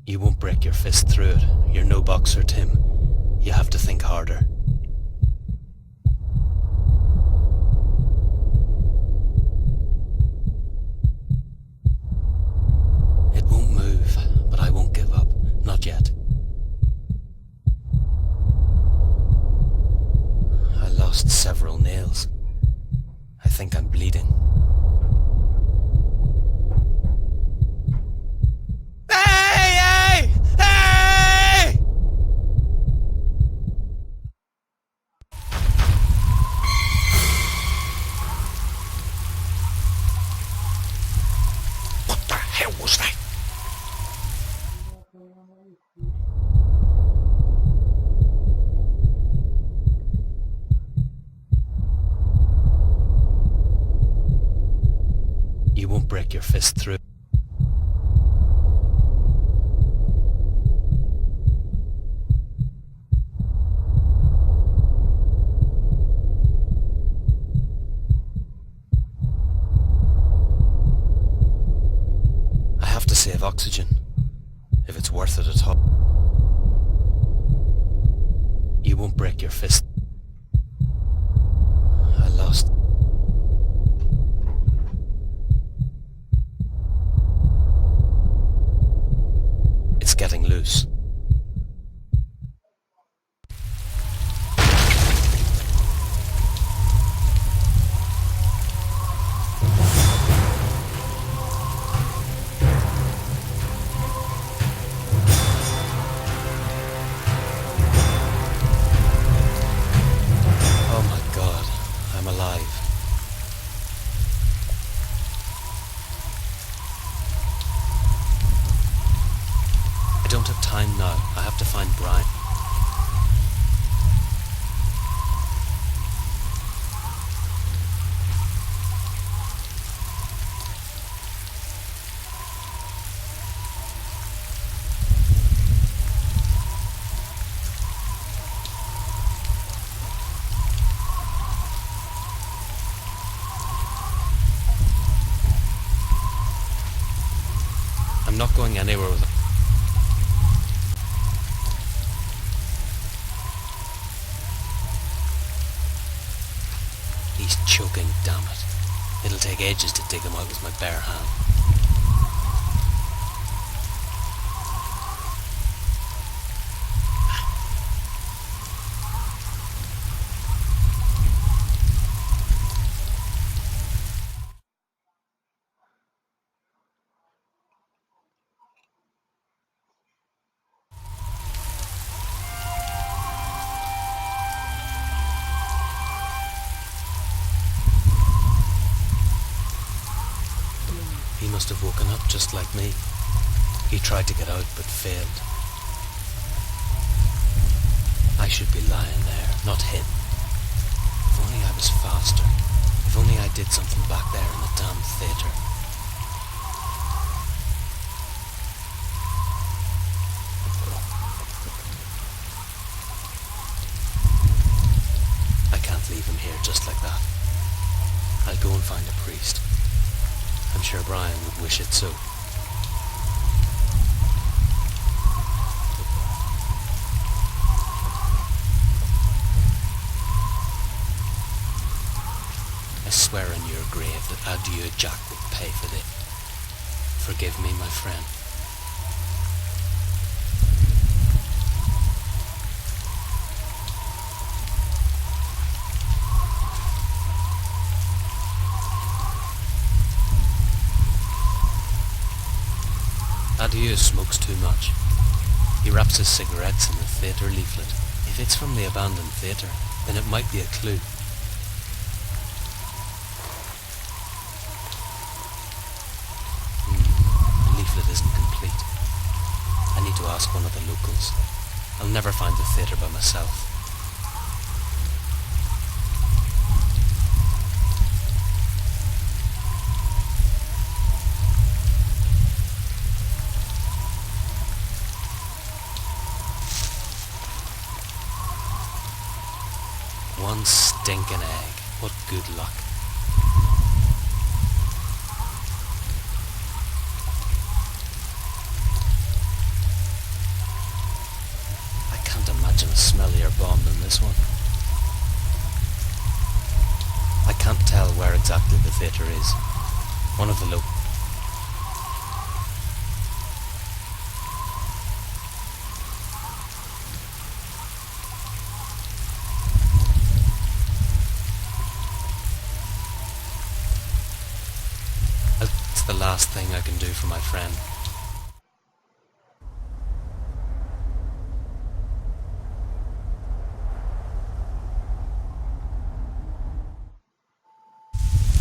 You won't break your fist through it. You're no boxer, Tim. You have to think harder. It won't move, but I won't give up. Not yet. I lost several nails. I think I'm bleeding. You won't break your fist through. I have to save oxygen, if it's worth it at all. You won't break your fist. I lost. Getting loose. Oh my God, I'm alive. I don't have time now. I have to find Brian. I'm not going anywhere with him. He's choking, damn it. It'll take ages to dig him out with my bare hand. He must have woken up just like me. He tried to get out but failed. I should be lying there, not him. If only I was faster. If only I did something back there in the damn theatre. I can't leave him here just like that. I'll go and find a priest. I'm sure Brian would wish it so. I swear on your grave that Adieu Jack would pay for this. Forgive me, my friend. Adieu smokes too much. He wraps his cigarettes in the theatre leaflet. If it's from the abandoned theatre, then it might be a clue. The leaflet isn't complete. I need to ask one of the locals. I'll never find the theatre by myself. One stinking egg. What good luck. imagine a smellier bomb than this one. I can't tell where exactly the theatre is. One of the It's the last thing I can do for my friend.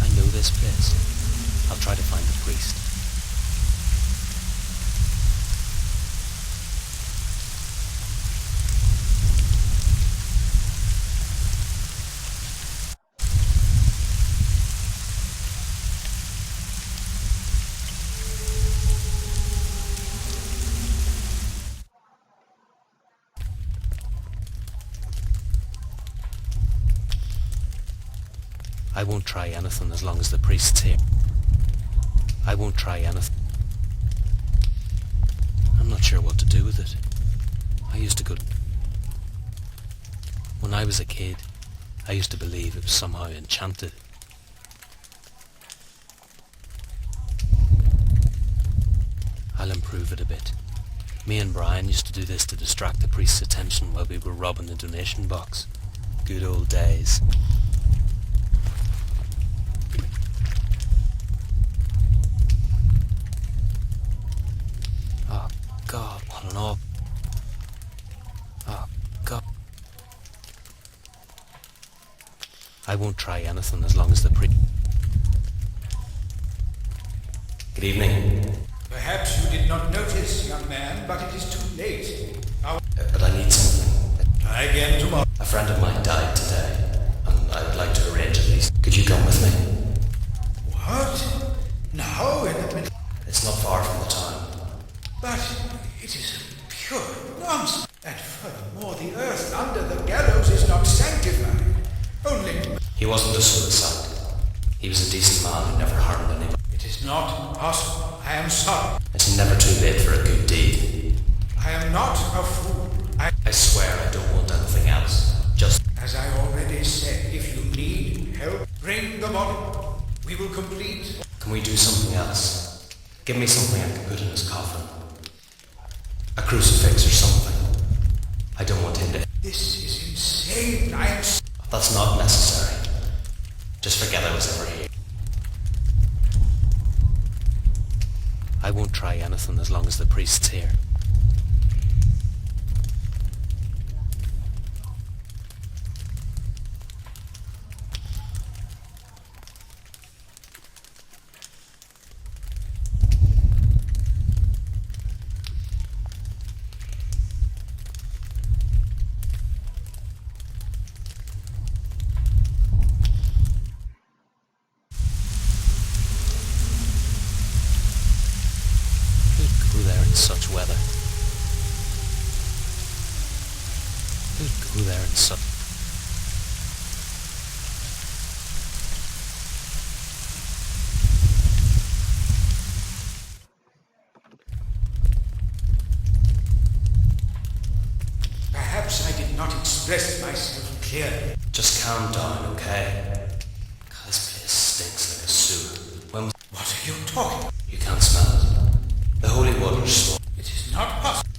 I know this place. I'll try to find the priest. I won't try anything as long as the priest's here. I won't try anything. I'm not sure what to do with it. I used to go... When I was a kid, I used to believe it was somehow enchanted. I'll improve it a bit. Me and Brian used to do this to distract the priest's attention while we were robbing the donation box. Good old days. God, what an awful... Oh, God. I won't try anything as long as the Good evening. Perhaps you did not notice, young man, but it is too late. But I need something. Try again tomorrow. A friend of mine died today, and I would like to arrange at least. Could you come with me? What? Now in the middle... It's not far from the town. But it is pure nonsense. And furthermore, the earth under the gallows is not sanctified. Only... He wasn't a suicide. He was a decent man who never harmed anyone. It is not possible. I am sorry. It's never too late for a good deed. I am not a fool. I swear I don't want anything else. Just... As I already said, if you need help, bring the body. We will complete... Can we do something else? Give me something I can put in his coffin. A crucifix or something. I don't want him to... This is insane. I am... That's not necessary. Just forget I was ever here. I won't try anything as long as the priest's here. Such weather. Who'd go there in such... Perhaps I did not express myself clearly. Just calm down, okay? God, this place stinks like a sewer. What are you talking? You can't smell it. The holy water's small. It is not possible.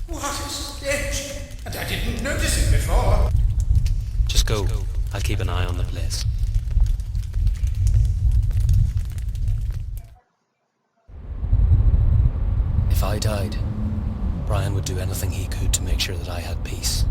What a stench! And I didn't notice it before. Just go. I'll keep an eye on the place. If I died, Brian would do anything he could to make sure that I had peace.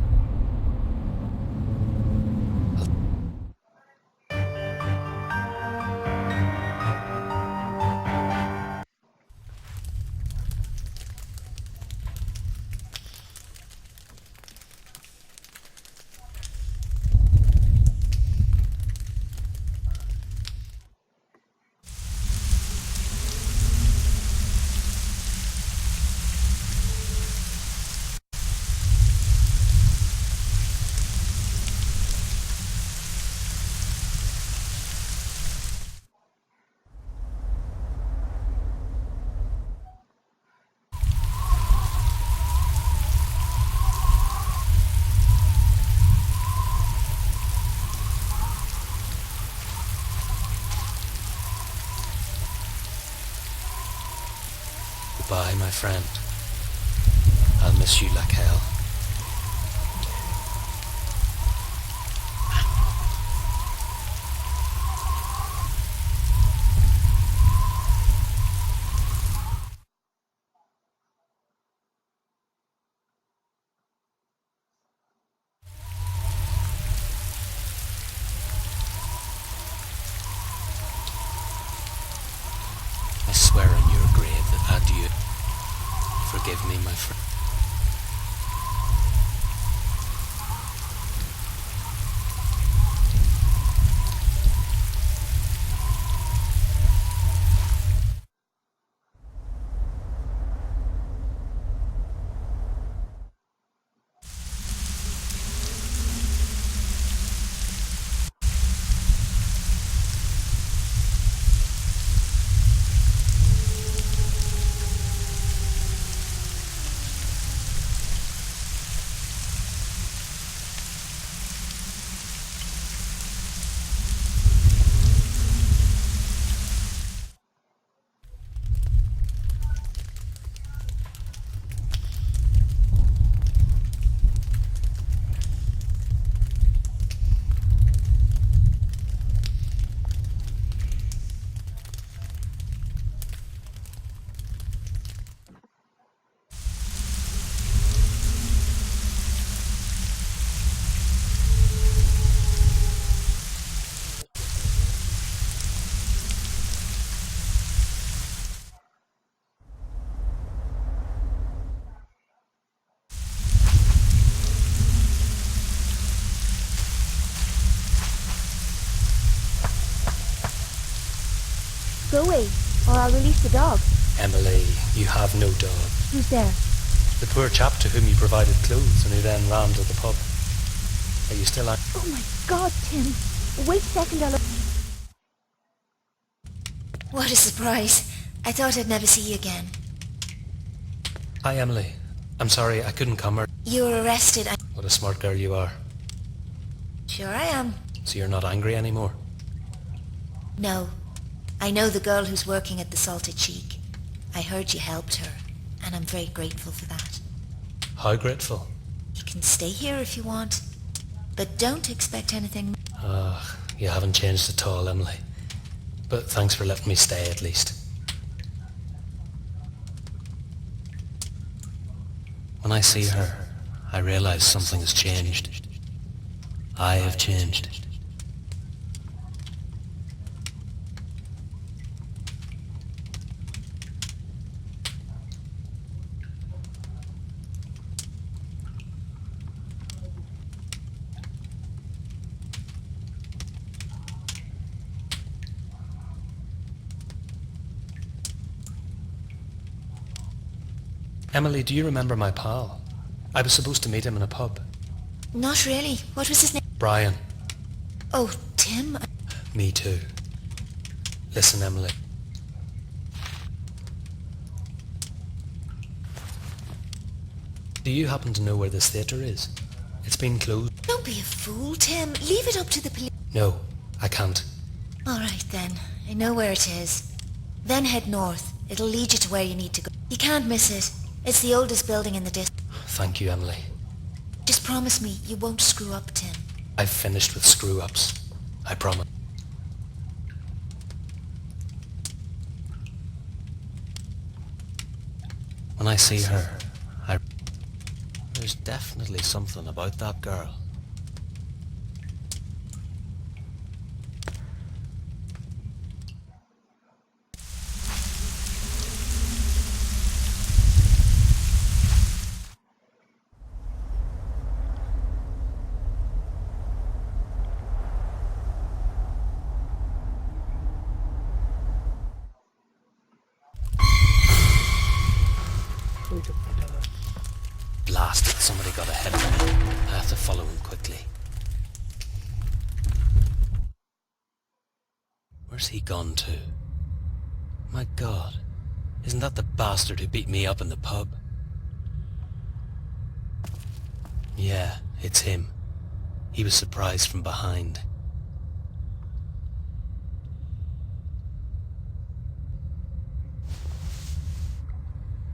Goodbye, my friend. I'll miss you like hell. I swear on your grave that adieu. Forgive me, my friend. Go away, or I'll release the dog. Emily, you have no dog. Who's there? The poor chap to whom you provided clothes and who then ran to the pub. Are you still on? Oh my God, Tim. Wait a second, I'll... What a surprise. I thought I'd never see you again. Hi, Emily. I'm sorry I couldn't come. You were arrested. What a smart girl you are. Sure I am. So you're not angry anymore? No. I know the girl who's working at the Salted Cheek. I heard you helped her, and I'm very grateful for that. How grateful? You can stay here if you want, but don't expect anything. You haven't changed at all, Emily. But thanks for letting me stay at least. When I see her, I realize something has changed. I have changed. Emily, do you remember my pal? I was supposed to meet him in a pub. Not really. What was his name? Brian. Oh, Tim? Me too. Listen, Emily. Do you happen to know where this theatre is? It's been closed. Don't be a fool, Tim. Leave it up to the police. No, I can't. All right, then. I know where it is. Then head north. It'll lead you to where you need to go. You can't miss it. It's the oldest building in the district. Thank you, Emily. Just promise me you won't screw up, Tim. I've finished with screw-ups. I promise. When I see her, There's definitely something about that girl. Blast it, somebody got ahead of me. I have to follow him quickly. Where's he gone to? My God, isn't that the bastard who beat me up in the pub? Yeah, it's him. He was surprised from behind.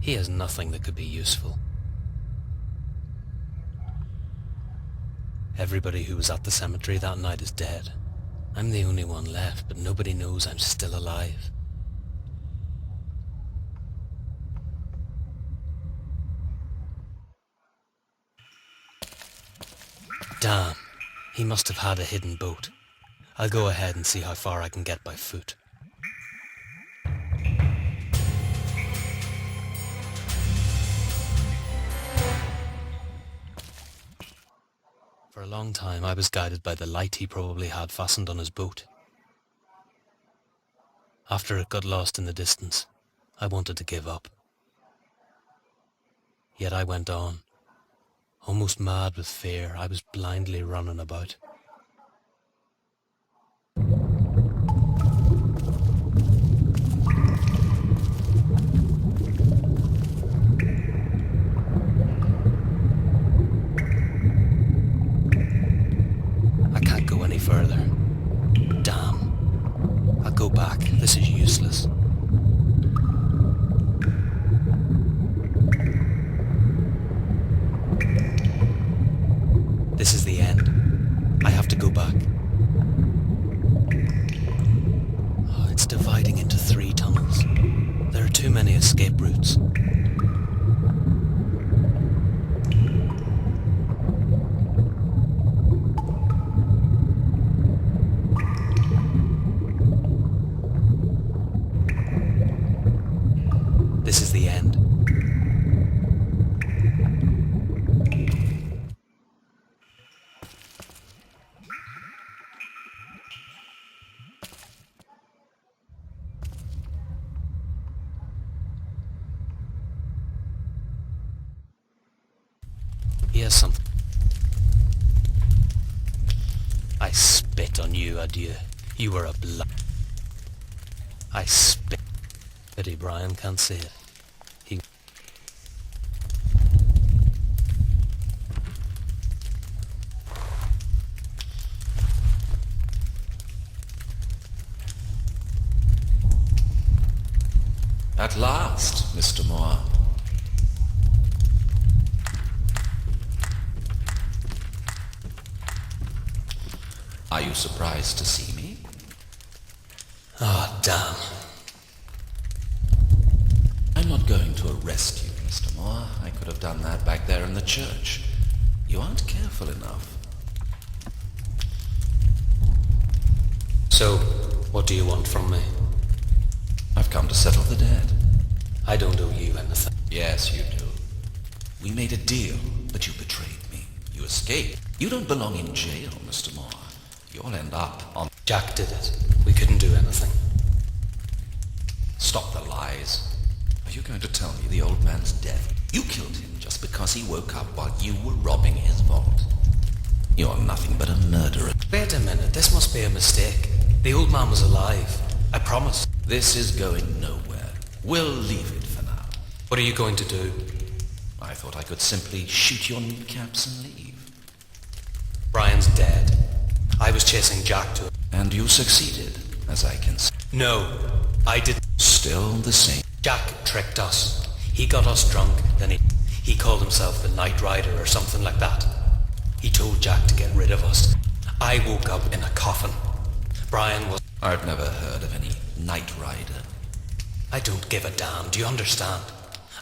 He has nothing that could be useful. Everybody who was at the cemetery that night is dead. I'm the only one left, but nobody knows I'm still alive. Damn, he must have had a hidden boat. I'll go ahead and see how far I can get by foot. For a long time I was guided by the light he probably had fastened on his boat. After it got lost in the distance, I wanted to give up. Yet I went on. Almost mad with fear, I was blindly running about. I can't go any further. Damn. I'll go back. This is useless. This is the end. I have to go back. Oh, it's dividing into 3 tunnels. There are too many escape routes. This is the end. Here's something. I spit on you, adieu. You were a I spit. Pity Brian can't see it. He... At last, Mr. Moore. Are you surprised to see me? Oh, damn. I'm not going to arrest you, Mr. Moore. I could have done that back there in the church. You aren't careful enough. So, what do you want from me? I've come to settle the debt. I don't owe you anything. Yes, you do. We made a deal, but you betrayed me. You escaped. You don't belong in jail, Mr. Moore. You'll end up on... Jack did it. We couldn't do anything. Stop the lies. Are you going to tell me the old man's death? You killed him just because he woke up while you were robbing his vault. You're nothing but a murderer. Wait a minute, this must be a mistake. The old man was alive. I promise. This is going nowhere. We'll leave it for now. What are you going to do? I thought I could simply shoot your kneecaps and leave. Brian's dead. I was chasing Jack to it. And you succeeded, as I can see. No, I didn't. Still the same. Jack tricked us. He got us drunk, then he called himself the Night Rider or something like that. He told Jack to get rid of us. I woke up in a coffin. Brian was... I've never heard of any Night Rider. I don't give a damn, do you understand?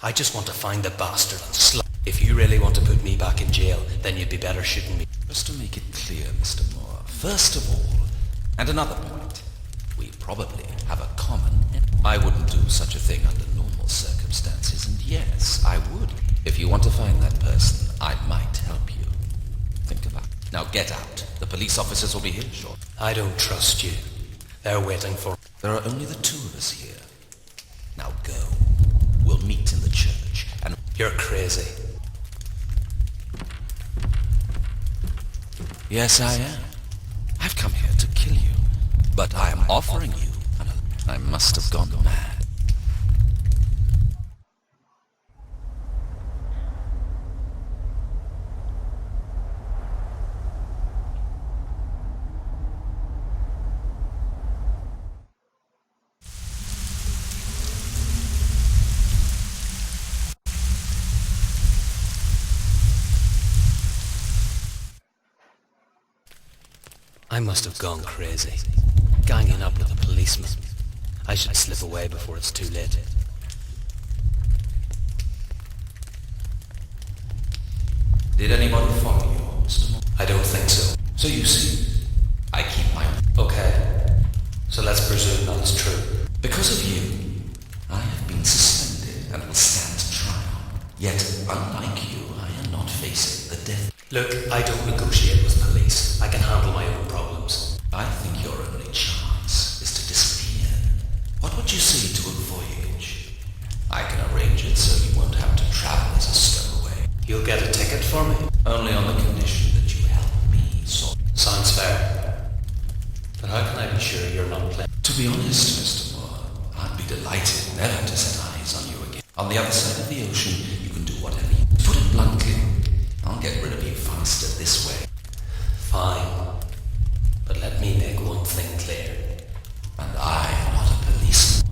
I just want to find the bastard and slap. If you really want to put me back in jail, then you'd be better shooting me. Just to make it clear, Mr. Moore, first of all, and another point, we probably have a common... I wouldn't do such a thing under normal circumstances, and yes, I would. If you want to find that person, I might help you. Think about it. Now get out. The police officers will be here shortly. I don't trust you. They're waiting for... There are only the 2 of us here. Now go. We'll meet in the church, and... You're crazy. Yes, I am. I've come here to kill you. But I am offering you I must have gone mad. I must have gone crazy, ganging up with a policeman. I should slip away before it's too late. Did anybody follow you, Mr. Moore? I don't think so. So you see, I keep my own. Okay, so let's presume that is true. Because of you, I have been suspended and will stand trial. Yet, unlike you, I am not facing the death. Look, I don't negotiate with police. I can handle my own problems. I think your only chance is to disappear. What would you say to a voyage? I can arrange it so you won't have to travel as a stowaway. You'll get a ticket for me? Only on the condition that you help me sort. Sounds fair. But how can I be sure you're not playing? To be honest, Mr. Moore, I'd be delighted never to set eyes on you again. On the other side of the ocean, you can do whatever you... To put it bluntly, I'll get rid of you faster this way. Fine. But let me make one thing clear. And I am not a policeman.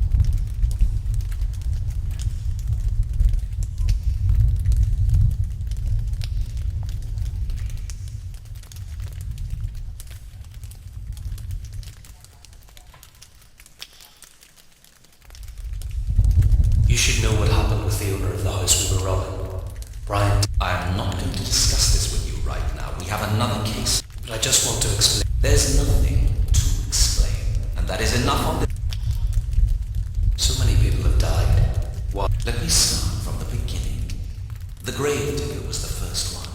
You should know what happened with the owner of the house we were robbing. Brian. I am not going to discuss this with you right now. We have another case. But I just want to explain. There's nothing to explain. And that is enough on this. So many people have died. What? Let me start from the beginning. The grave digger was the first one.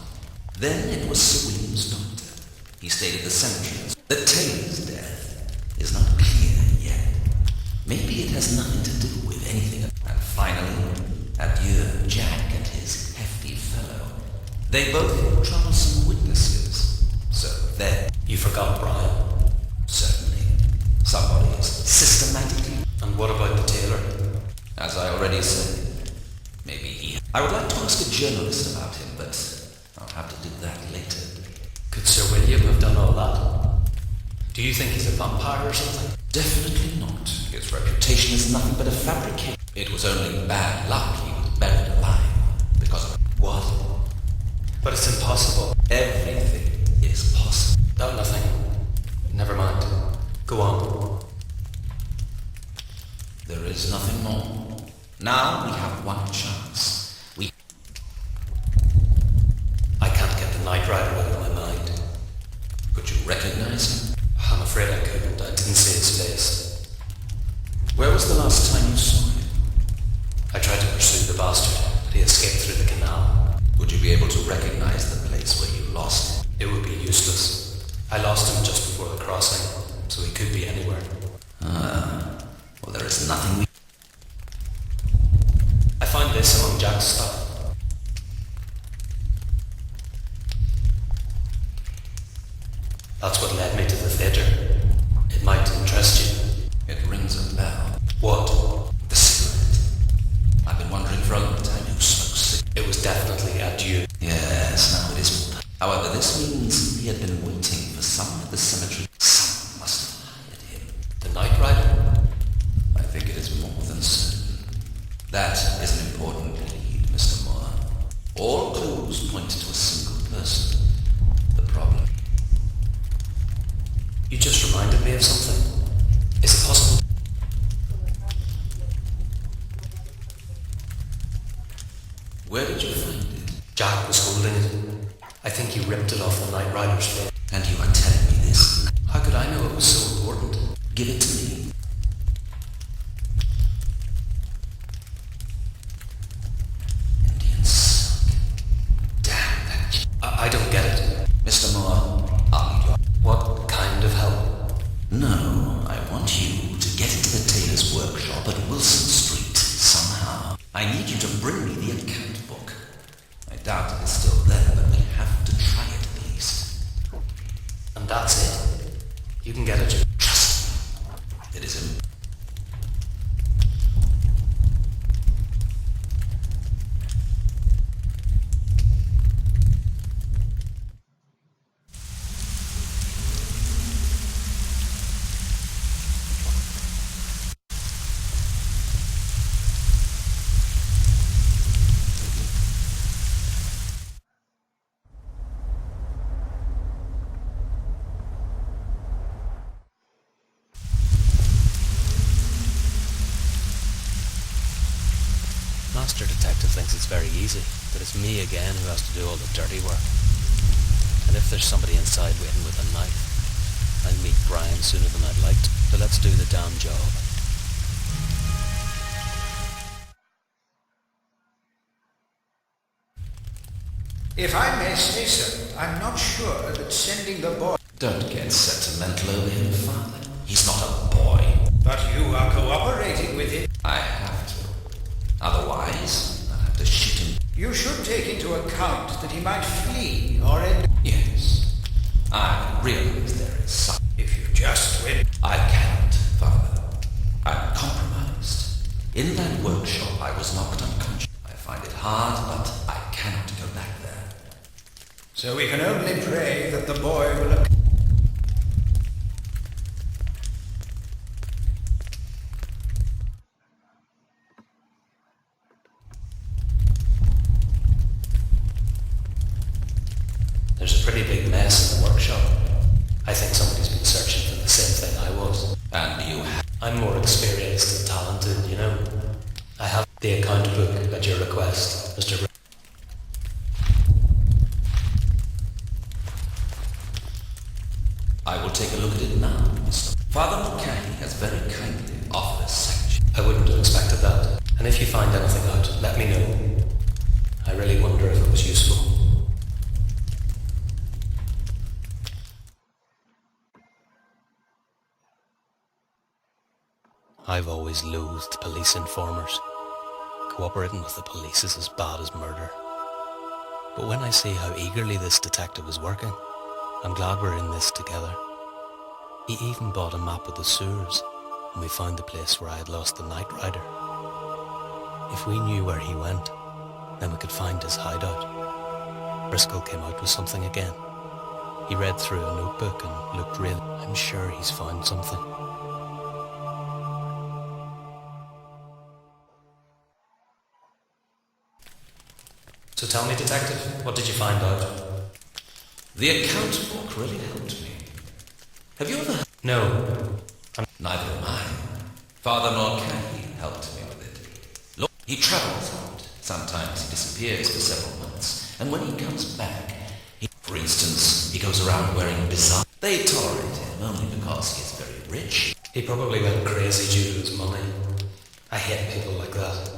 Then it was Sir William's doctor. He stayed at the cemetery. The Taylor's death is not clear yet. Maybe it has nothing to do with anything. And finally, adieu Jack and his hefty fellow. They both were troublesome witnesses. So there. You forgot Brian. Certainly. Somebody is systematically. And what about the tailor? As I already said, maybe he... I would like to ask a journalist about him, but I'll have to do that later. Could Sir William have done all that? Do you think he's a vampire or something? Definitely not. His reputation is nothing but a fabrication. It was only bad luck he was buried alive because of... What? But it's impossible. Everything is possible. No, nothing. Never mind. Go on. There is nothing more. Now we have one chance. I can't get the Night Rider out of my mind. Could you recognize him? I'm afraid I couldn't. I didn't see his face. Where was the last time you saw him? I tried to pursue the bastard, but he escaped through the canal. Would you be able to recognize the place where you lost him? It would be useless. I lost him just before the crossing, so he could be anywhere. Well, there is nothing we... I found this among Jack's stuff. That's what led me to the theatre. It might interest you. It rings a bell. What? The cigarette. I've been wondering for a long time who smokes cigarettes. It was definitely adieu. Yes, now it is. However, this means he had been waiting for someone at the cemetery. Someone must have hired him. The Night Rider? I think it is more than certain. That is an important lead, Mr. Moore. All clues point to a single person. The problem. You just reminded me of something. Is it possible? Where did you find it? Jack was holding it. I think he ripped it off the Night Rider's face. And you are telling me this? How could I know it was so important? Give it to me. Indian silk. Damn that... I don't get it. Mr. Moore, I'll need your... What kind of help? No, I want you to get into the tailor's workshop at Wilson Street, somehow. I need you to bring me the account book. I doubt it is still there, but we have to try it at least. And that's it? You can get it. Trust me. It is important. Master Detective thinks it's very easy, that it's me again who has to do all the dirty work. And if there's somebody inside waiting with a knife, I'll meet Brian sooner than I'd like to. So let's do the damn job. If I may say so, I'm not sure that sending the boy... Don't get sentimental over him, Father. He's not a boy. But you are cooperating with him. I have to. Otherwise, I'll have to shoot him. You should take into account that he might flee or end... Yes. I realize there is some... If you just win... I cannot, Father. I'm compromised. In that workshop, I was knocked unconscious. I find it hard, but I cannot go back there. So we can only pray that the boy will... There's a pretty big mess in the workshop. I think somebody's been searching for the same thing I was. And you have... I'm more experienced and talented, you know. I have the account book at your request, Mr. I will take a look at it now, Mr. Father Mulcahy has very kindly offered a section. I wouldn't have expected that. And if you find anything out, let me know. I really wonder if it was useful. I've always loathed police informers. Cooperating with the police is as bad as murder. But when I see how eagerly this detective is working, I'm glad we're in this together. He even bought a map of the sewers, and we found the place where I had lost the Night Rider. If we knew where he went, then we could find his hideout. Driscoll came out with something again. He read through a notebook and looked real. I'm sure he's found something. So tell me, Detective, what did you find out? The account book really helped me. Have you ever heard? No. Neither am I. Father Mulcahy helped me with it. Look, he travels out. Sometimes he disappears for several months. And when he comes back, for instance, he goes around wearing bizarre... They tolerate him only because he is very rich. He probably went crazy due to his money. I hate people like that.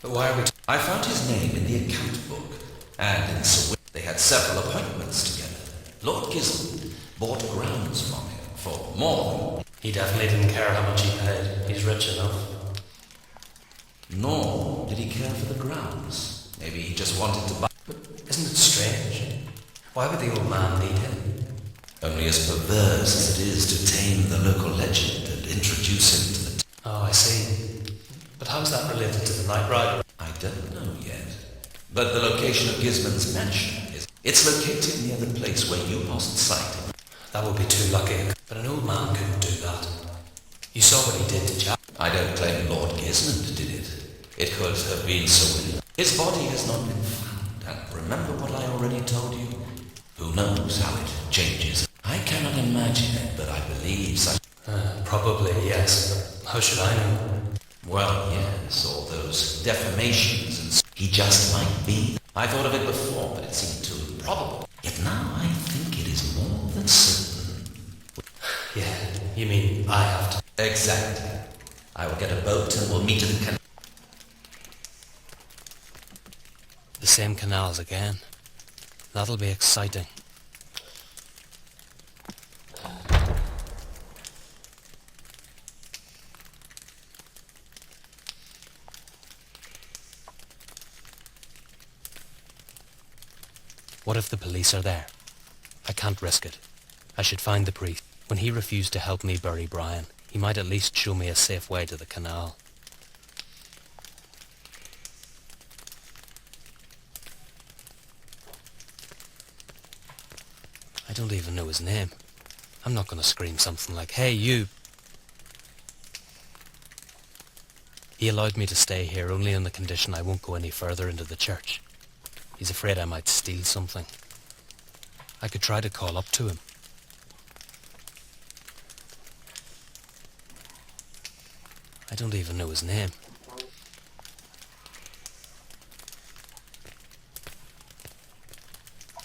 But why are we... I found his name in the account book. And in Sir they had several appointments together. Lord Gisborne bought grounds from him for more. He definitely didn't care how much he paid. He's rich enough. Nor did he care for the grounds. Maybe he just wanted to buy... But isn't it strange? Why would the old man need him? Only as perverse as it is to tame the local legend and introduce him to the... Oh, I see. But how's that related to the Night Rider? I don't know yet. But the location of Gisborne's mansion is... It's located near the place where you lost sight. That would be too lucky. But an old man couldn't do that. You saw what he did to Jack. I don't claim Lord Gisborne did it. It could have been so. His body has not been found. And remember what I already told you? Who knows how it changes? I cannot imagine it, but I believe such... Probably, yes. But how should I know? Well, yes, all those defamations and... He just might be... I thought of it before, but it seemed too improbable. Yet now I think it is more than certain. Yeah, you mean I have to... Exactly. I will get a boat and we'll meet at the canal. The same canals again. That'll be exciting. What if the police are there? I can't risk it. I should find the priest. When he refused to help me bury Brian, he might at least show me a safe way to the canal. I don't even know his name. I'm not going to scream something like, "Hey, you!" He allowed me to stay here only on the condition I won't go any further into the church. He's afraid I might steal something. I could try to call up to him. I don't even know his name.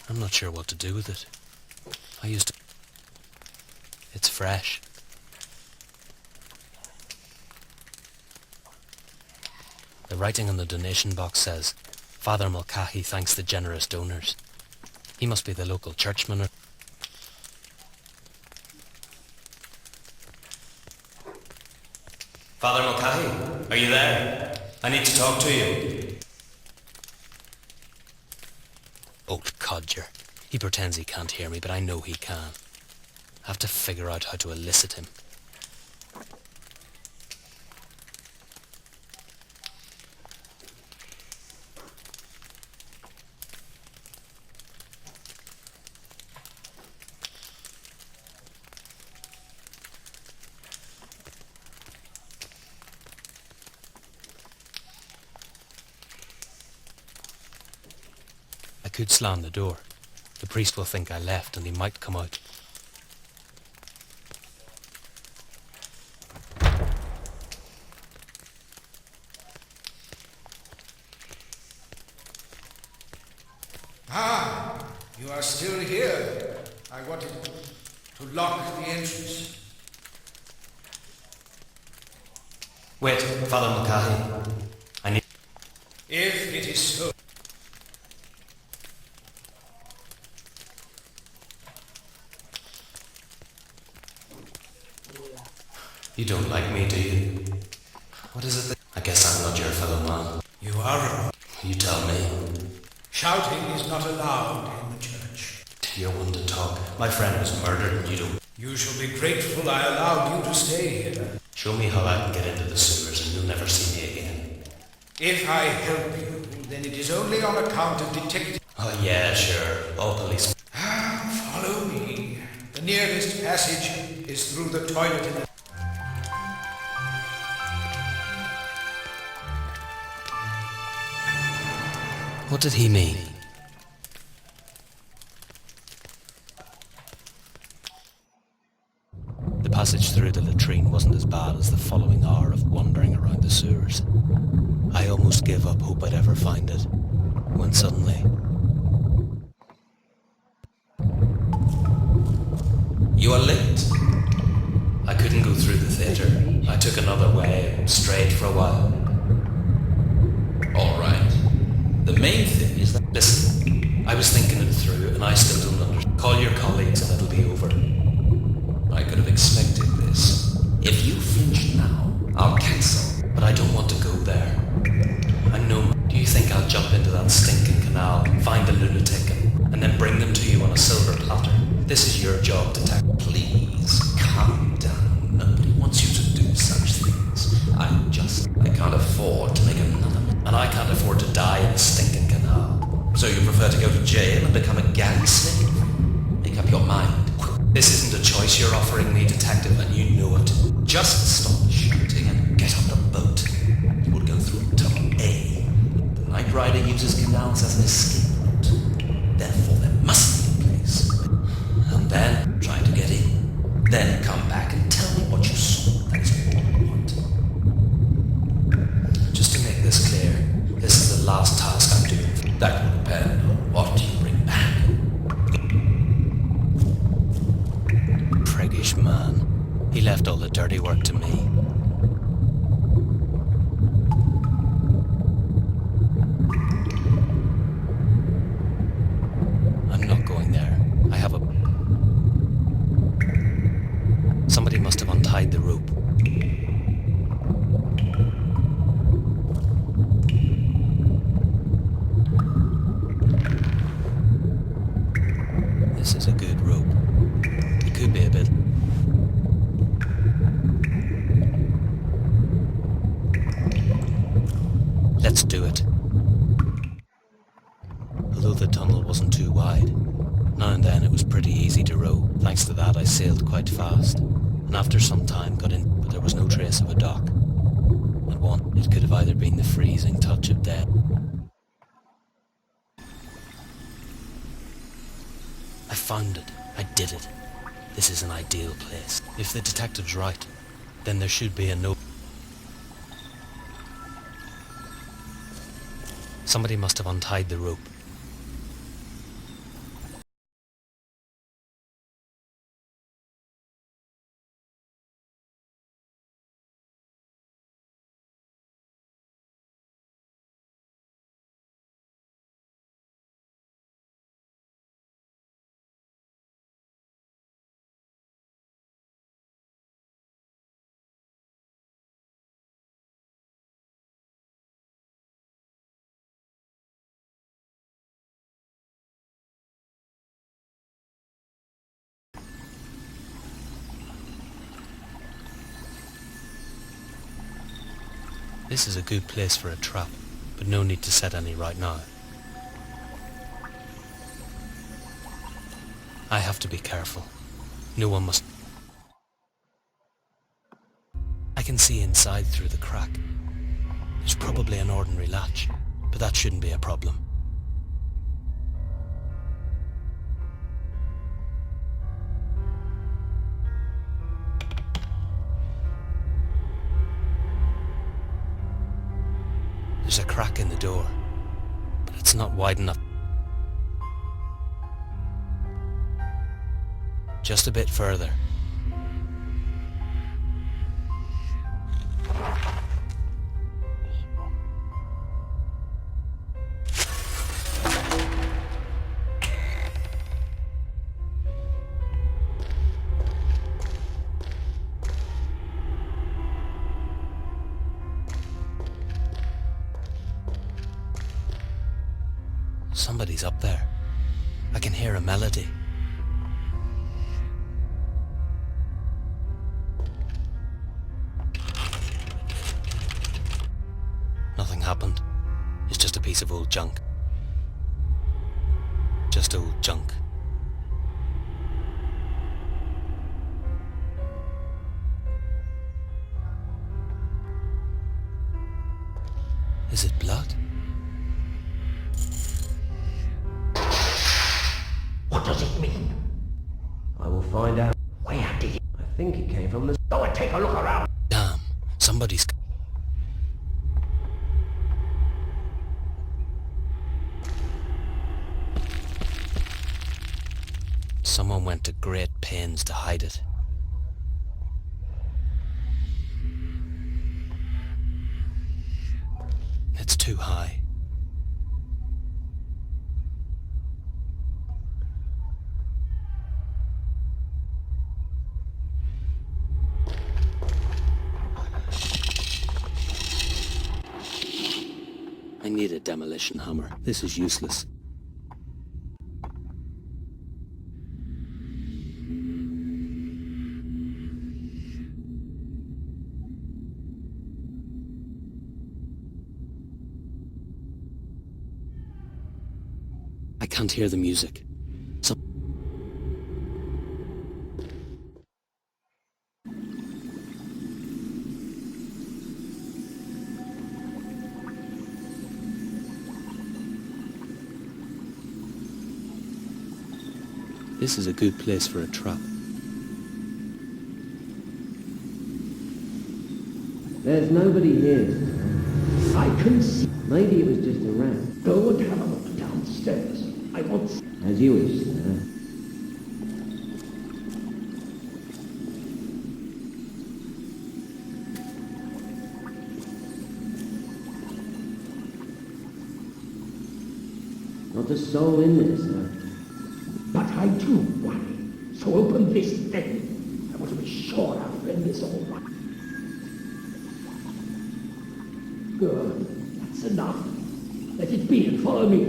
I'm not sure what to do with it. I used to... It's fresh. The writing on the donation box says, Father Mulcahy thanks the generous donors. He must be the local churchman or... Father Mulcahy, are you there? I need to talk to you. Old codger. He pretends he can't hear me, but I know he can. I have to figure out how to elicit him. I could slam the door. The priest will think I left and he might come out. Ah, you are still here. I wanted to lock the entrance. Wait, Father Mulcahy. I need... If it is so. You don't like me, do you? What is it that... I guess I'm not your fellow man. You are wrong. You tell me. Shouting is not allowed in the church. You're one to talk. My friend was murdered and you don't... You shall be grateful I allowed you to stay here. Show me how I can get into the sewers and you'll never see me again. If I help you, then it is only on account of detective... Oh yeah, sure. All police... Follow me. The nearest passage is through the toilet in the... What did he mean? The passage through the latrine wasn't as bad as the following hour of wandering around the sewers. I almost gave up hope I'd ever find it, when suddenly... You are late. I couldn't go through the theatre. I took another way and strayed for a while. All right. The main thing is that... Listen, I was thinking it through and I still don't understand. Call your colleagues and it'll be over. I could have expected this. If you flinch now, I'll cancel. But I don't want to go there. I know... Do you think I'll jump into that stinking canal, find a lunatic and then bring them to you on a silver platter? This is your job, detective. Please, calm down. Nobody wants you to do such things. I can't afford to make another... And I can't afford to die in a stinking canal. So you prefer to go to jail and become a galley slave? Make up your mind. This isn't a choice you're offering me, detective, and you know it. Just stop shouting and get on the boat. You will go through tunnel A. The Night Rider uses canals as an escape route. Therefore, there must be a place. And then... Try to get in. Then come back and tell me what you saw. That is all I want. Just to make this clear, this is the last task I'm doing. That will depend on what you bring back. Priggish man. He left all the dirty work to me. I'm not going there. I have a... Somebody must have untied the rope. This is a good rope. It could be a bit... Let's do it. Although the tunnel wasn't too wide, now and then it was pretty easy to row. Thanks to that I sailed quite fast, and after some time got in, but there was no trace of a dock. And one, it could have either been the freezing touch of death. I found it. I did it. This is an ideal place. If the detective's right, then there should be a no... Somebody must have untied the rope. This is a good place for a trap, but no need to set any right now. I have to be careful. No one must... I can see inside through the crack. There's probably an ordinary latch, but that shouldn't be a problem. There's a crack in the door, but it's not wide enough. Just a bit further. Somebody's up there. I can hear a melody. Nothing happened. It's just a piece of old junk. Just old junk. Is it blood? What does it mean? I will find out. Where did it? I think it came from the... Go and take a look around. Damn, somebody's... Someone went to great pains to hide it. It's too high. I need a demolition hammer. This is useless. I can't hear the music. This is a good place for a trap. There's nobody here. I can see. Maybe it was just a rat. Go and have a look downstairs. I want... As you wish, sir. Not a soul in there, sir. But I do worry. So open this thing. I want to be sure our friend is all right. Good. That's enough. Let it be and follow me.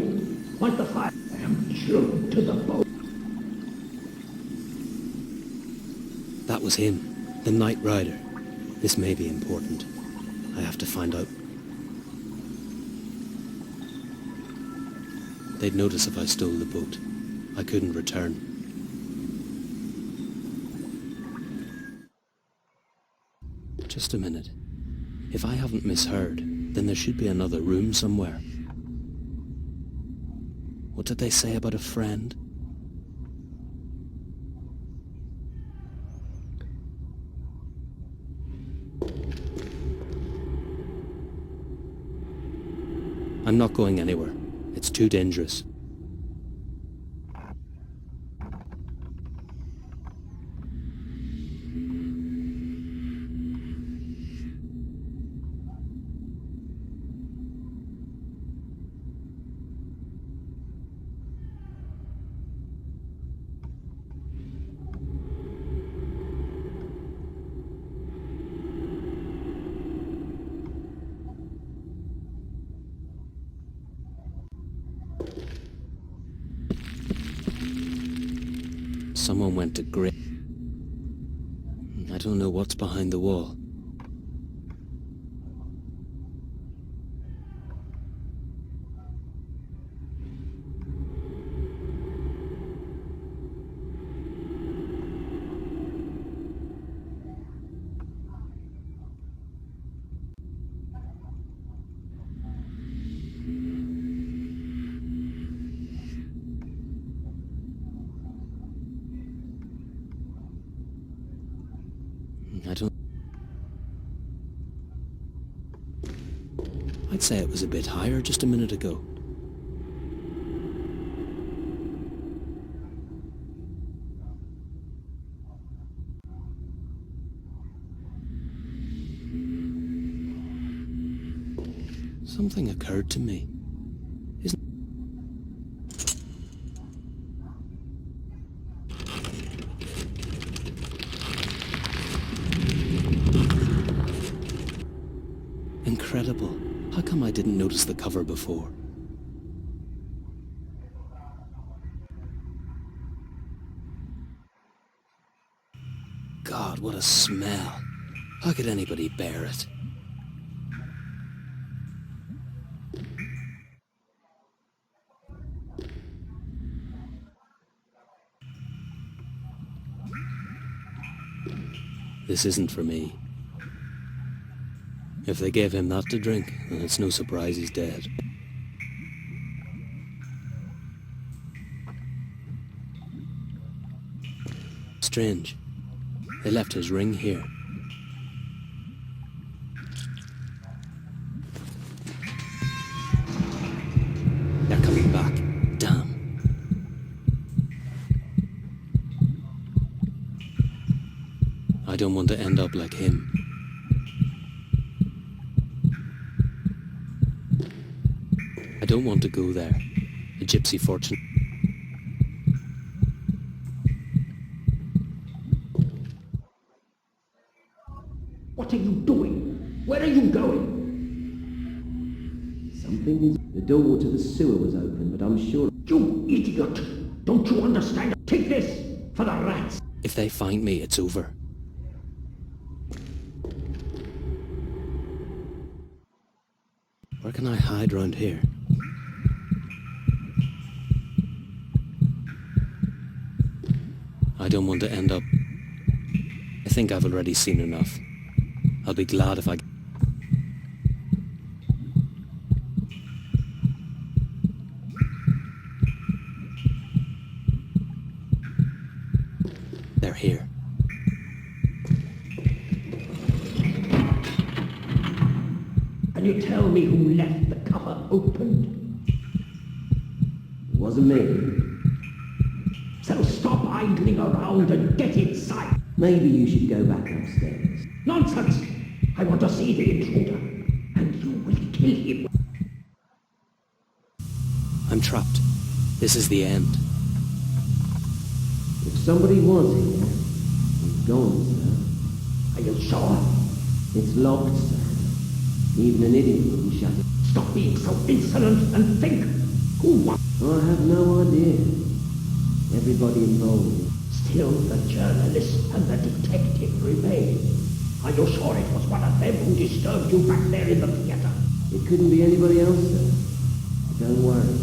Want the fire? I am true to the bone. That was him, the Night Rider. This may be important. I have to find out. They'd notice if I stole the boat. I couldn't return. Just a minute. If I haven't misheard, then there should be another room somewhere. What did they say about a friend? I'm not going anywhere. It's too dangerous. Someone went to great... I don't know what's behind the wall. I'd say it was a bit higher just a minute ago. Something occurred to me. Incredible. How come I didn't notice the cover before? God, what a smell. How could anybody bear it? This isn't for me. If they gave him that to drink, then it's no surprise he's dead. Strange. They left his ring here. They're coming back. Damn. I don't want to end up like him. I don't want to go there. A gypsy fortune. What are you doing? Where are you going? Something is... The door to the sewer was open, but I'm sure... You idiot! Don't you understand? Take this for the rats! If they find me, it's over. Where can I hide round here? I don't want to end up... I think I've already seen enough. I'll be glad if I... They're here. Can you tell me who left the cover open? It wasn't me. So stop idling around and get inside. Maybe you should go back upstairs. Nonsense! I want to see the intruder, and you will kill him. I'm trapped. This is the end. If somebody was here, he's gone, sir. Are you sure? It's locked, sir. Even an idiot wouldn't shut it. Stop being so insolent and think. Who was? I have no idea. Everybody involved. Still the journalist and the detective remain. Are you sure it was one of them who disturbed you back there in the theater? It couldn't be anybody else, sir. Don't worry.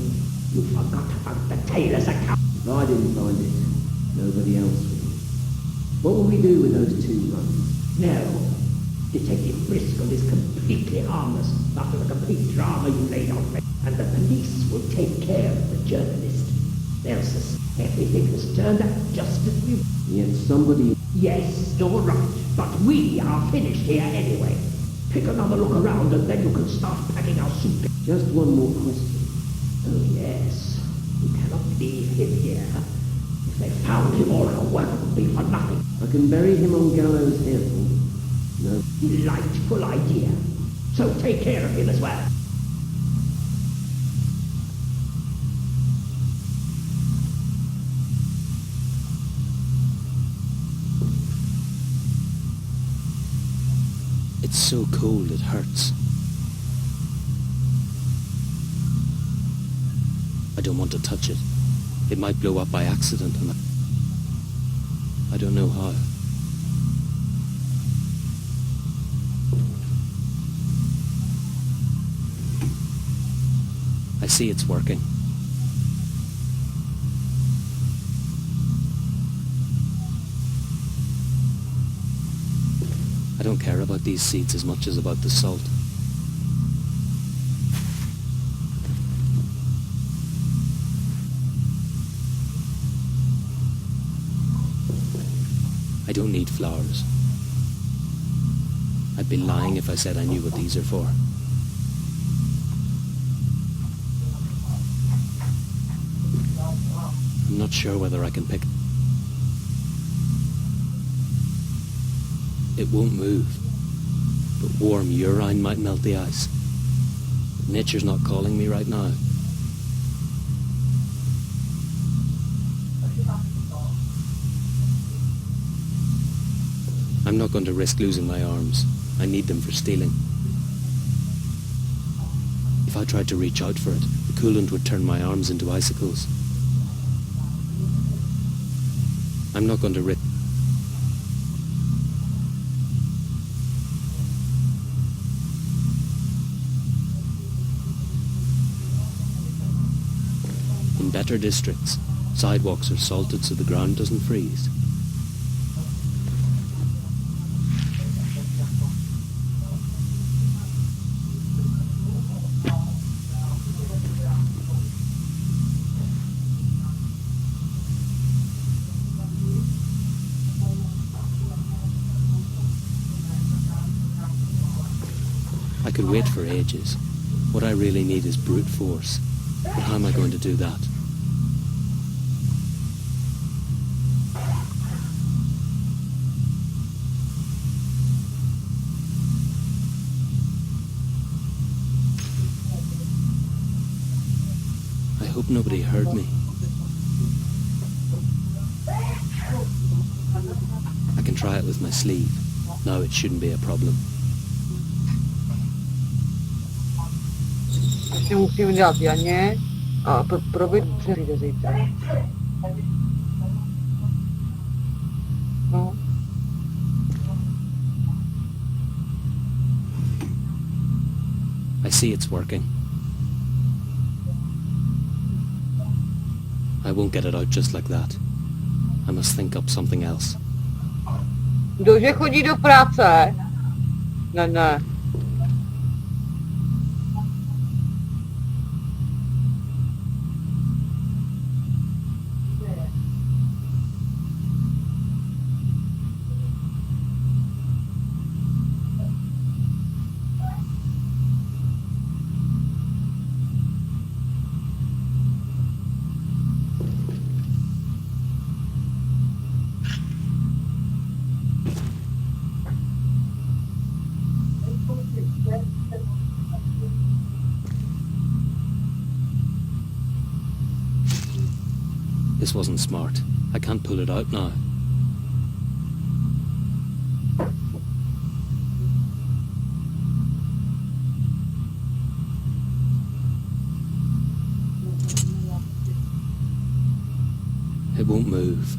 You forgot about the tailor's account. If I didn't find it, nobody else would. What will we do with those two runs? No. Detective Briscoe is completely harmless after the complete drama you laid out. And the police will take care of the journalist. They'll suspect everything has turned out just as we... Yet somebody... Yes, you're right. But we are finished here anyway. Pick another look around and then you can start packing our suitcase. Just one more question. Oh yes. We cannot leave him here. If they found him, all our work would be for nothing. I can bury him on Gallows Hill. No. Delightful idea. So take care of him as well. It's so cold it hurts. I don't want to touch it. It might blow up by accident and I don't know how. I see it's working. I don't care about these seeds as much as about the salt. I don't need flowers. I'd be lying if I said I knew what these are for. I'm not sure whether I can pick... It won't move, but warm urine might melt the ice. But nature's not calling me right now. I'm not going to risk losing my arms. I need them for stealing. If I tried to reach out for it, the coolant would turn my arms into icicles. I'm not going to risk... In better districts, sidewalks are salted so the ground doesn't freeze. I could wait for ages. What I really need is brute force. But how am I going to do that? I hope nobody heard me. I can try it with my sleeve. Now it shouldn't be a problem. Ještě musím dělat Janě a probit přijde zítra. No. I see it's working. I won't get it out just like that. I must think up something else. Kdože chodí do práce? Ne. This wasn't smart. I can't pull it out now. It won't move.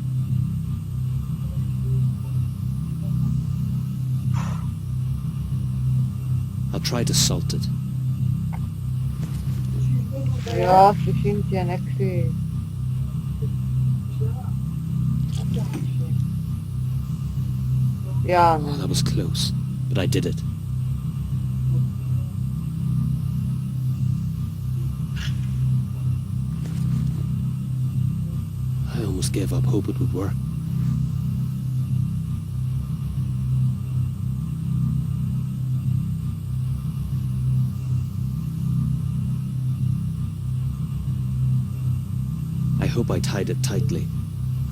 I'll try to salt it. Jo, slyším tě, nekři. Já Oh, that was close, but I did it. I almost gave up hope it would work. I hope I tied it tightly.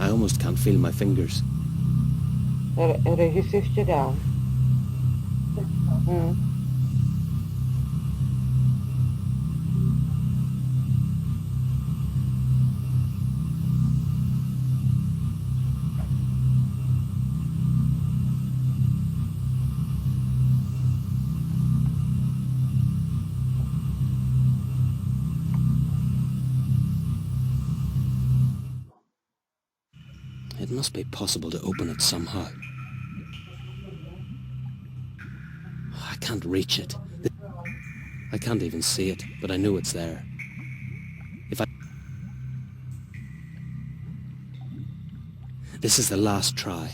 I almost can't feel my fingers. Reži si ještě dál. It must be possible to open it somehow. I can't reach it. I can't even see it, but I know it's there. This is the last try.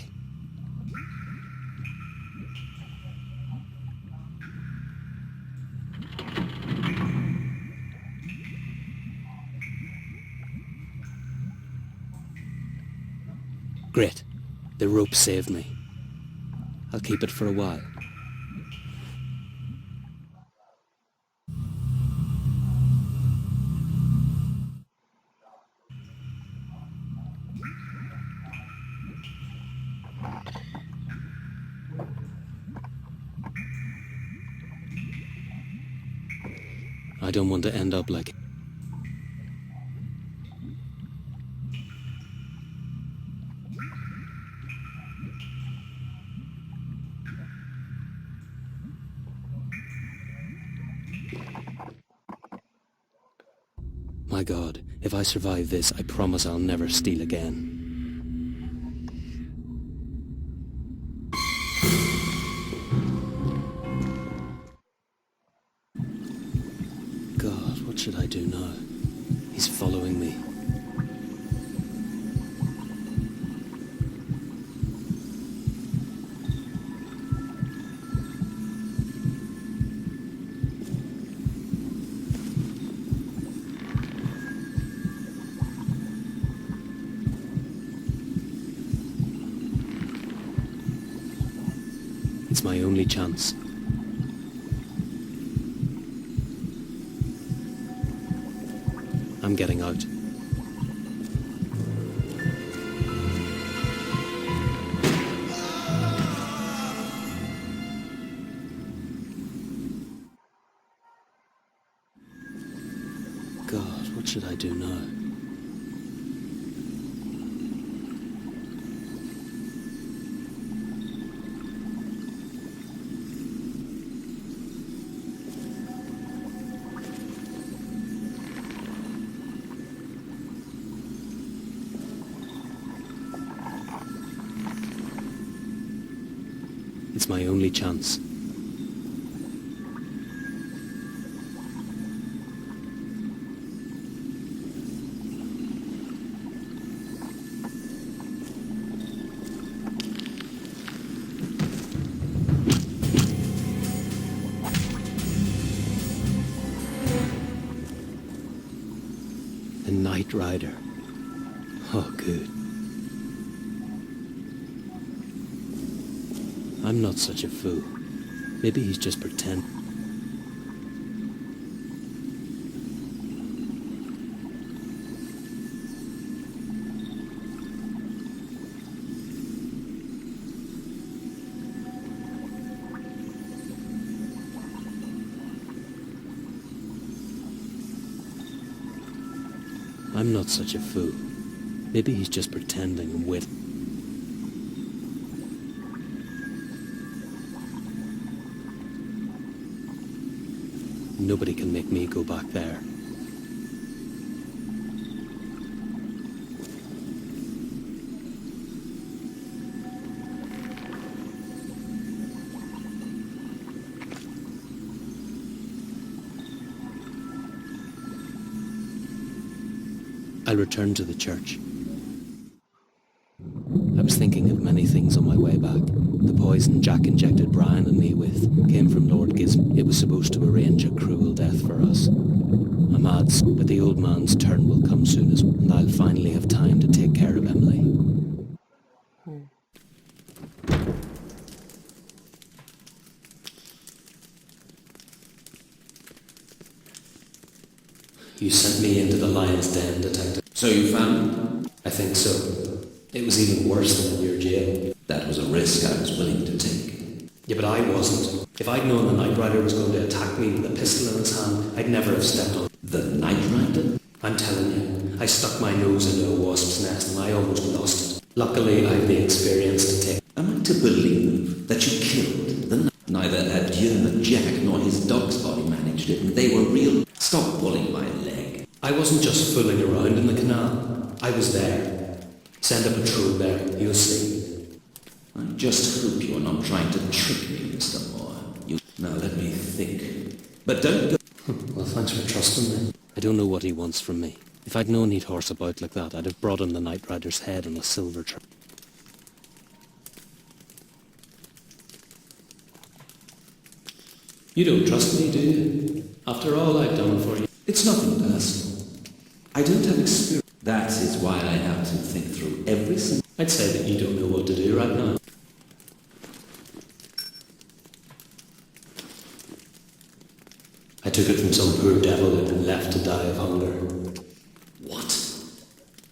Great. The rope saved me. I'll keep it for a while. I don't want to end up like... My God, if I survive this, I promise I'll never steal again. God, what should I do now? He's following me. It's my only chance. I'm getting out. God, what should I do now? It's my only chance. The Night Rider. Oh, good. I'm not such a fool. Maybe he's just pretending. I'm not such a fool. Maybe he's just pretending and waiting. Nobody can make me go back there. I'll return to the church. I was thinking of many things on my way back. The poison Jack injected Brian and me with came from Lord Gizmo. It was supposed to arrange a cruel death for us. I'm odds, but the old man's turn will come soon as well, and I'll finally have time to take care of Emily. You sent me into the lion's den, Detective. So you found it? I think so. It was even worse than in your jail. That was a risk I was willing to take. Yeah, but I wasn't. If I'd known the Night Rider was going to attack me with a pistol in his hand, I'd never have stepped on. The Night Rider? I'm telling you, I stuck my nose into a wasp's nest and I almost lost it. Luckily, I have the experience to take. Am I to believe that you killed the Night? Neither had Jack nor his dog's body managed it, and they were real. Stop pulling my leg. I wasn't just fooling around in the canal. I was there. Send a patrol there, you'll see. I just hope you're not trying to trick me, Mr. Moore. Now let me think. But don't go... Well, thanks for trusting me. I don't know what he wants from me. If I'd known he'd horse about like that, I'd have brought him the Night Rider's head on a silver tray. You don't trust me, do you? After all I've done for you. It's nothing personal. I don't have experience. That is why I have to think through every single... I'd say that you don't know what to do right now. I took it from some poor devil who'd been left to die of hunger. What?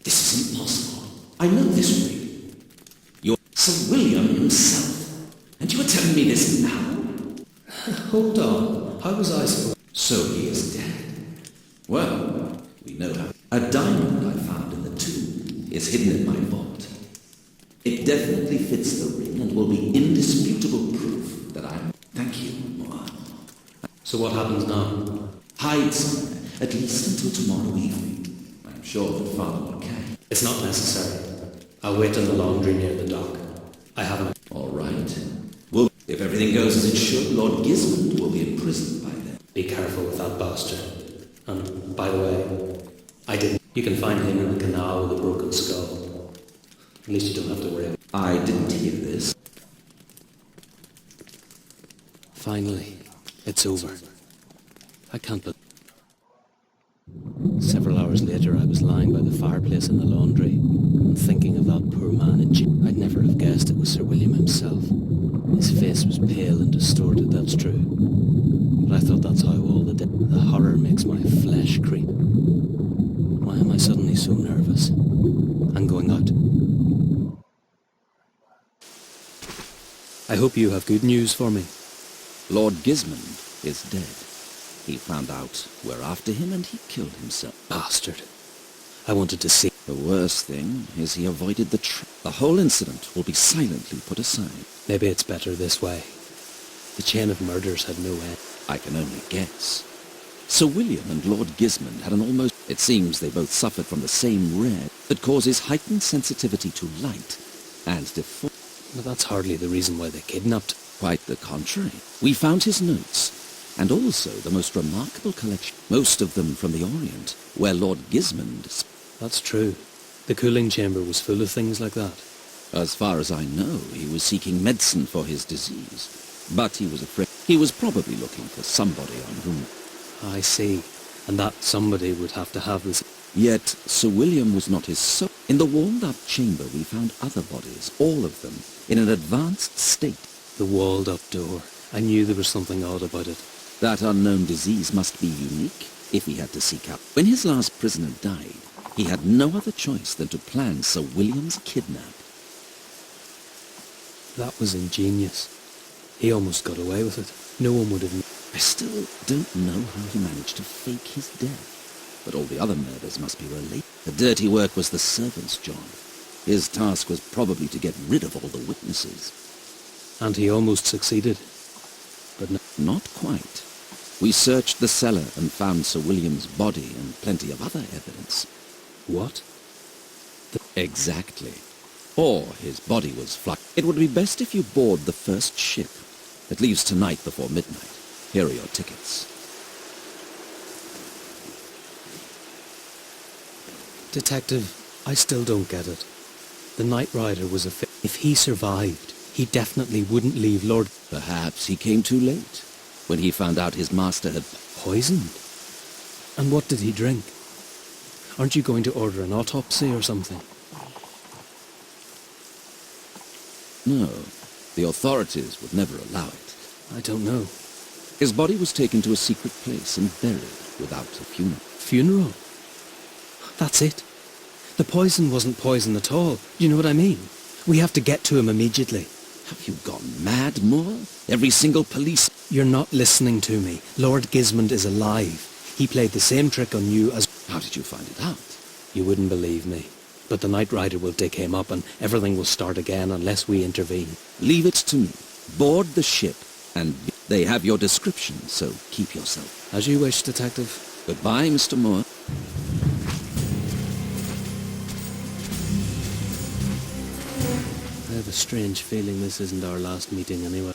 This is impossible. I know this way. You're Sir William himself. And you are telling me this now? Hold on. How was I supposed... So he is is dead. Well, we know how. A diamond I found in the tomb is hidden in my vault. It definitely fits the ring and will be indisputable proof that I'm... Thank you, Moa. So what happens now? Hide somewhere, at least until tomorrow evening. I'm sure that Father will care. It's not necessary. I'll wait in the laundry near the dock. I haven't... All right. Well, if everything goes as it should, Lord Gismund will be imprisoned by then. Be careful with that bastard. And, by the way, I didn't... You can find him in the canal with a broken skull. At least you don't have to worry about... I didn't hear this. Finally, it's over. I can't believe... Several hours later, I was lying by the fireplace in the laundry and thinking of that poor man in jail. I'd never have guessed it was Sir William himself. His face was pale and distorted, that's true. But I thought that's how all the horror makes my flesh creep. Why am I suddenly so nervous? I'm going out. I hope you have good news for me. Lord Gismund is dead. He found out we're after him and he killed himself. Bastard. I wanted to see... The worst thing is he avoided the trap. The whole incident will be silently put aside. Maybe it's better this way. The chain of murders had no end. I can only guess. Sir William and Lord Gismund had an almost... It seems they both suffered from the same red that causes heightened sensitivity to light and deform... But that's hardly the reason why they kidnapped. Quite the contrary. We found his notes, and also the most remarkable collection, most of them from the Orient, where Lord Gismund... That's true. The cooling chamber was full of things like that. As far as I know, he was seeking medicine for his disease. But he was afraid. He was probably looking for somebody on whom... I see. And that somebody would have to have this... Yet Sir William was not his soul. In the walled-up chamber we found other bodies, all of them, in an advanced state. The walled-up door. I knew there was something odd about it. That unknown disease must be unique, if he had to seek out. When his last prisoner died, he had no other choice than to plan Sir William's kidnap. That was ingenious. He almost got away with it. No one would have... I still don't know how he managed to fake his death. But all the other murders must be related. The dirty work was the servant's job. His task was probably to get rid of all the witnesses. And he almost succeeded. But no... Not quite. We searched the cellar and found Sir William's body and plenty of other evidence. What? Exactly. Or his body was flux. It would be best if you board the first ship. It leaves tonight before midnight. Here are your tickets. Detective, I still don't get it. The Night Rider was a If he survived, he definitely wouldn't leave Lord... Perhaps he came too late, when he found out his master had... Poisoned? And what did he drink? Aren't you going to order an autopsy or something? No, the authorities would never allow it. I don't know. His body was taken to a secret place and buried without a funeral. Funeral? That's it. The poison wasn't poison at all. You know what I mean? We have to get to him immediately. Have you gone mad, Moore? Every single police... You're not listening to me. Lord Gismund is alive. He played the same trick on you as... How did you find it out? You wouldn't believe me. But the Night Rider will dig him up and everything will start again unless we intervene. Leave it to me. Board the ship and... They have your description, so keep yourself. As you wish, Detective. Goodbye, Mr. Moore. I have a strange feeling this isn't our last meeting anyway.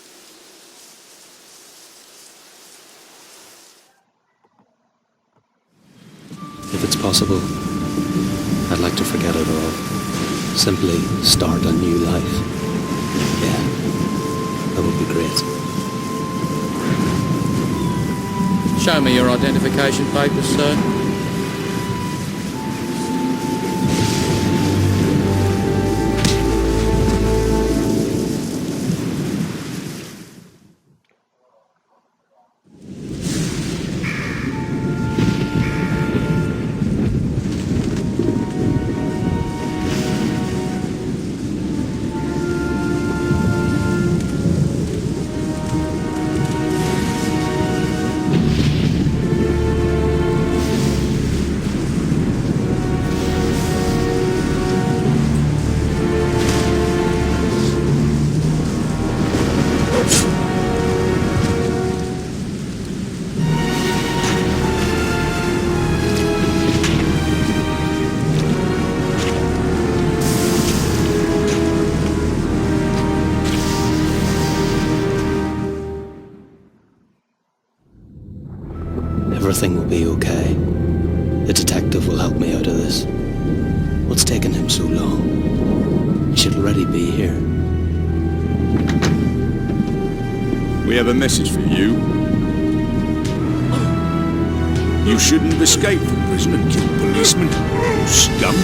If it's possible, I'd like to forget it all. Simply start a new life. Yeah, that would be great. Show me your identification papers, sir. Everything will be okay. The detective will help me out of this. What's taken him so long? He should already be here. We have a message for you. You shouldn't have escaped from prison and killed policemen, you scum.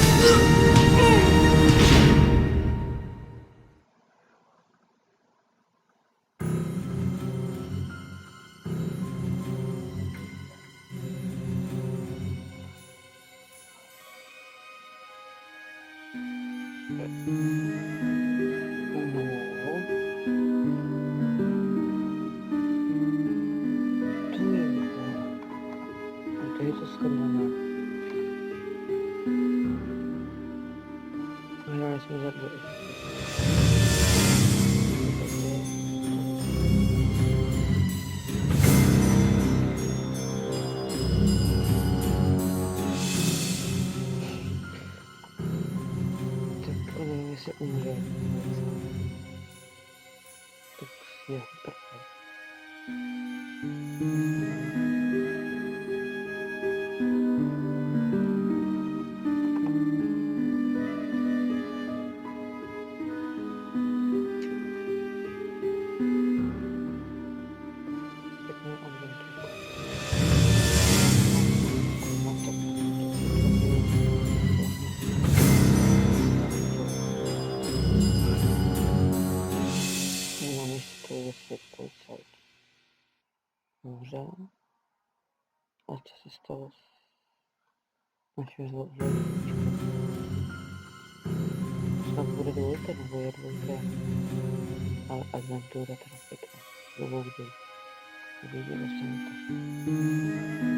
A co se stalo s naším zločinem? Snad bude dvojka nebo je dvojka. Ale agentura trafika. Dovou kdy. Viděli jsem to.